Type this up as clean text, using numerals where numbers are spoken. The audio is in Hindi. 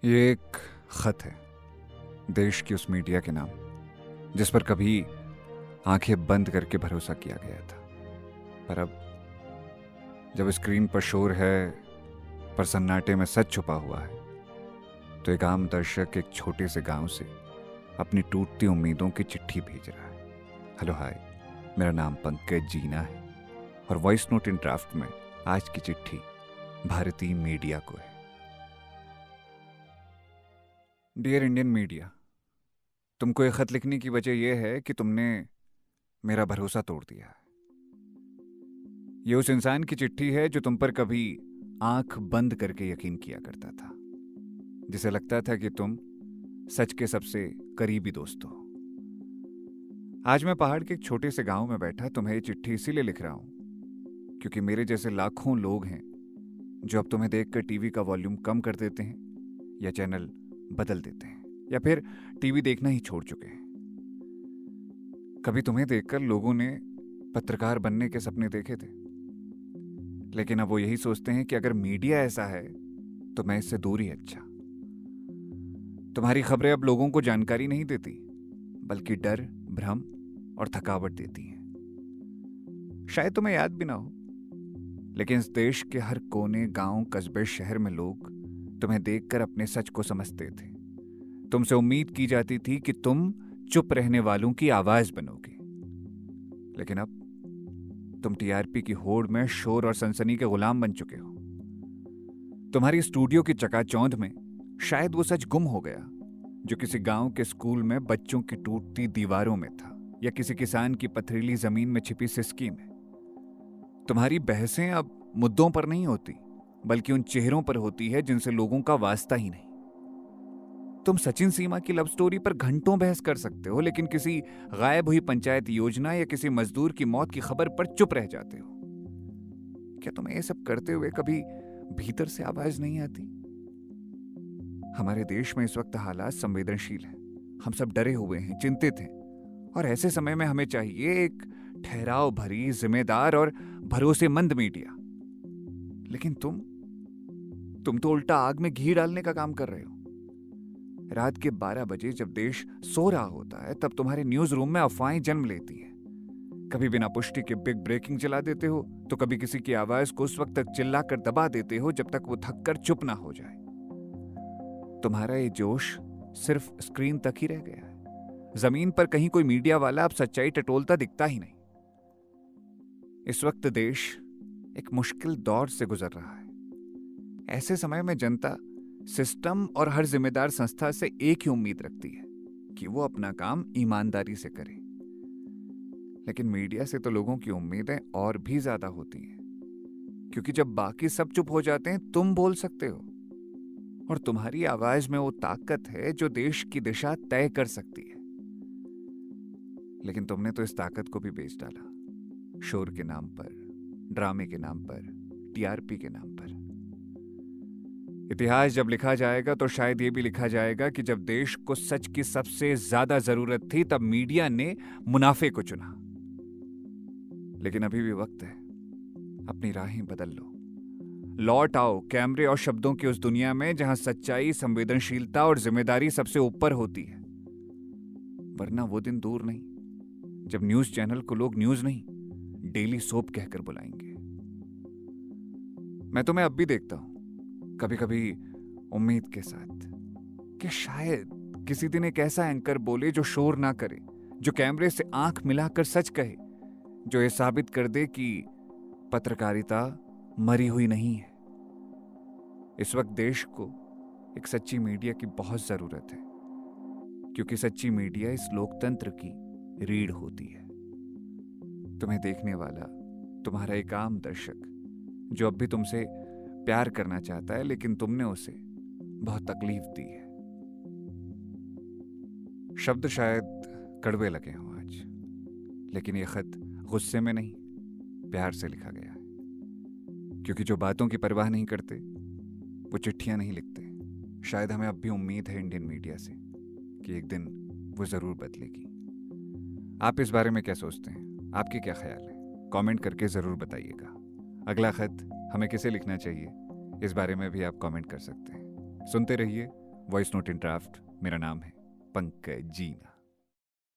ये एक खत है देश की उस मीडिया के नाम जिस पर कभी आंखें बंद करके भरोसा किया गया था। पर अब जब स्क्रीन पर शोर है पर सन्नाटे में सच छुपा हुआ है, तो एक आम दर्शक एक छोटे से गांव से अपनी टूटती उम्मीदों की चिट्ठी भेज रहा है। हेलो हाय, मेरा नाम पंकज जीना है और वॉइस नोट इन ड्राफ्ट में आज की चिट्ठी भारतीय मीडिया को है। डियर इंडियन मीडिया, तुमको ये खत लिखने की वजह यह है कि तुमने मेरा भरोसा तोड़ दिया है। ये उस इंसान की चिट्ठी है जो तुम पर कभी आंख बंद करके यकीन किया करता था, जिसे लगता था कि तुम सच के सबसे करीबी दोस्त हो। आज मैं पहाड़ के एक छोटे से गांव में बैठा तुम्हें ये चिट्ठी इसीलिए लिख रहा हूं क्योंकि मेरे जैसे लाखों लोग हैं जो अब तुम्हें देखकर टीवी का वॉल्यूम कम कर देते हैं या चैनल बदल देते हैं या फिर टीवी देखना ही छोड़ चुके हैं। कभी तुम्हें देखकर लोगों ने पत्रकार बनने के सपने देखे थे, लेकिन अब वो यही सोचते हैं कि अगर मीडिया ऐसा है तो मैं इससे दूर ही अच्छा। तुम्हारी खबरें अब लोगों को जानकारी नहीं देती बल्कि डर, भ्रम और थकावट देती हैं। शायद तुम्हें याद भी ना हो, लेकिन इस देश के हर कोने, गांव, कस्बे, शहर में लोग तुम्हें देखकर अपने सच को समझते थे। तुमसे उम्मीद की जाती थी कि तुम चुप रहने वालों की आवाज बनोगे, लेकिन अब तुम टीआरपी की होड़ में शोर और सनसनी के गुलाम बन चुके हो। तुम्हारी स्टूडियो की चकाचौंध में शायद वो सच गुम हो गया जो किसी गांव के स्कूल में बच्चों की टूटती दीवारों में था या किसी किसान की पथरीली जमीन में छिपी सिसकी में। तुम्हारी बहसें अब मुद्दों पर नहीं होती बल्कि उन चेहरों पर होती है जिनसे लोगों का वास्ता ही नहीं। तुम सचिन सीमा की लव स्टोरी पर घंटों बहस कर सकते हो, लेकिन किसी गायब हुई पंचायत योजना या किसी मजदूर की मौत की खबर पर चुप रह जाते हो। क्या तुम्हें ये सब करते हुए कभी भीतर से आवाज नहीं आती? हमारे देश में इस वक्त हालात संवेदनशील हैं। हम सब डरे हुए हैं, चिंतित हैं, और ऐसे समय में हमें चाहिए एक ठहराव भरी, जिम्मेदार और भरोसेमंद मीडिया। लेकिन तुम तो उल्टा आग में घी डालने का काम कर रहे हो। रात के 12 बजे जब देश सो रहा होता है तब तुम्हारे न्यूज रूम में अफवाहें जन्म लेती हैं। कभी बिना पुष्टि के बिग ब्रेकिंग चला देते हो तो कभी किसी की आवाज को उस वक्त तक चिल्लाकर दबा देते हो जब तक वो थककर चुप ना हो जाए। तुम्हारा ये जोश सिर्फ स्क्रीन तक ही रह गया है। जमीन पर कहीं कोई मीडिया वाला अब सच्चाई टटोलता दिखता ही नहीं। इस वक्त देश एक मुश्किल दौर से गुजर रहा है। ऐसे समय में जनता सिस्टम और हर जिम्मेदार संस्था से एक ही उम्मीद रखती है कि वो अपना काम ईमानदारी से करे। लेकिन मीडिया से तो लोगों की उम्मीदें और भी ज्यादा होती हैं, क्योंकि जब बाकी सब चुप हो जाते हैं तुम बोल सकते हो, और तुम्हारी आवाज में वो ताकत है जो देश की दिशा तय कर सकती है। लेकिन तुमने तो इस ताकत को भी बेच डाला, शोर के नाम पर, ड्रामे के नाम पर, टीआरपी के नाम पर। इतिहास जब लिखा जाएगा तो शायद ये भी लिखा जाएगा कि जब देश को सच की सबसे ज्यादा जरूरत थी तब मीडिया ने मुनाफे को चुना। लेकिन अभी भी वक्त है, अपनी राहें बदल लो। लौट आओ कैमरे और शब्दों की उस दुनिया में जहां सच्चाई, संवेदनशीलता और जिम्मेदारी सबसे ऊपर होती है। वरना वो दिन दूर नहीं जब न्यूज चैनल को लोग न्यूज नहीं, डेली सोप कहकर बुलाएंगे। मैं तुम्हें अब भी देखता हूं, कभी कभी उम्मीद के साथ, कि शायद किसी दिन एक ऐसा एंकर बोले जो शोर ना करे, जो कैमरे से आंख मिलाकर सच कहे, जो ये साबित कर दे कि पत्रकारिता मरी हुई नहीं है। इस वक्त देश को एक सच्ची मीडिया की बहुत जरूरत है, क्योंकि सच्ची मीडिया इस लोकतंत्र की रीढ़ होती है। तुम्हें देखने वाला तुम्हारा एक आम दर्शक जो अब भी तुमसे प्यार करना चाहता है, लेकिन तुमने उसे बहुत तकलीफ दी है। शब्द शायद कड़वे लगे हों आज, लेकिन यह खत गुस्से में नहीं, प्यार से लिखा गया है। क्योंकि जो बातों की परवाह नहीं करते वो चिट्ठियां नहीं लिखते। शायद हमें अब भी उम्मीद है इंडियन मीडिया से कि एक दिन वो जरूर बदलेगी। आप इस बारे में क्या सोचते हैं? आपके क्या ख्याल है? कमेंट करके जरूर बताइएगा। अगला खत हमें किसे लिखना चाहिए, इस बारे में भी आप कमेंट कर सकते हैं। सुनते रहिए वॉइस नोट इन ड्राफ्ट। मेरा नाम है पंकज जीना।